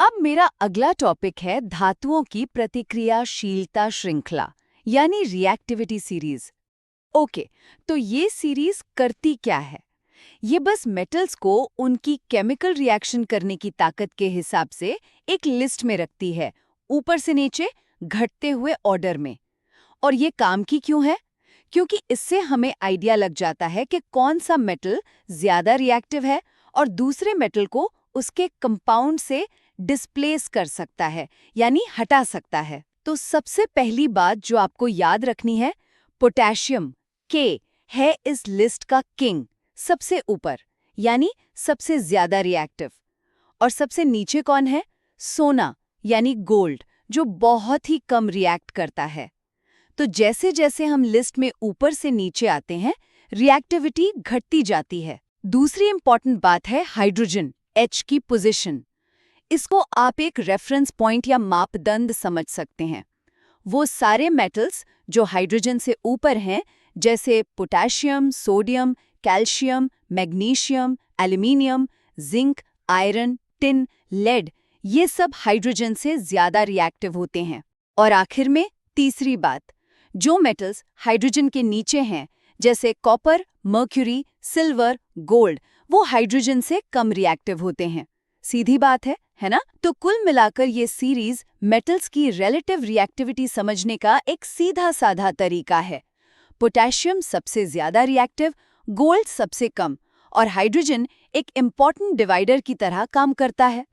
अब मेरा अगला टॉपिक है धातुओं की प्रतिक्रियाशीलता श्रृंखला यानी रिएक्टिविटी सीरीज। ओके, तो ये सीरीज करती क्या है? ये बस मेटल्स को उनकी केमिकल रिएक्शन करने की ताकत के हिसाब से एक लिस्ट में रखती है, ऊपर से नीचे घटते हुए ऑर्डर में। और ये काम की क्यों है? क्योंकि इससे हमें आइडिया लग जाता है कि कौन सा मेटल ज्यादा रिएक्टिव है और दूसरे मेटल को उसके कंपाउंड से डिस्प्लेस कर सकता है, यानी हटा सकता है। तो सबसे पहली बात जो आपको याद रखनी है, पोटेशियम के है इस लिस्ट का किंग, सबसे ऊपर, यानी सबसे ज्यादा रिएक्टिव। और सबसे नीचे कौन है? सोना यानी गोल्ड, जो बहुत ही कम रिएक्ट करता है। तो जैसे जैसे हम लिस्ट में ऊपर से नीचे आते हैं, रिएक्टिविटी घटती जाती है। दूसरी इंपॉर्टेंट बात है हाइड्रोजन H की पोजीशन। इसको आप एक रेफरेंस पॉइंट या मापदंड समझ सकते हैं। वो सारे मेटल्स जो हाइड्रोजन से ऊपर हैं, जैसे potassium, sodium, calcium, magnesium, aluminium, zinc, iron, tin, lead, ये सब हाइड्रोजन से ज्यादा रिएक्टिव होते हैं। और आखिर में तीसरी बात, जो मेटल्स हाइड्रोजन के नीचे हैं, जैसे कॉपर, मर्क्यूरी, सिल्वर, गोल्ड, वो हाइड्रोजन से कम रिएक्टिव होते हैं। सीधी बात है ना? तो कुल मिलाकर ये सीरीज मेटल्स की रिलेटिव रिएक्टिविटी समझने का एक सीधा साधा तरीका है। पोटेशियम सबसे ज्यादा रिएक्टिव, गोल्ड सबसे कम, और हाइड्रोजन एक इम्पॉर्टेंट डिवाइडर की तरह काम करता है।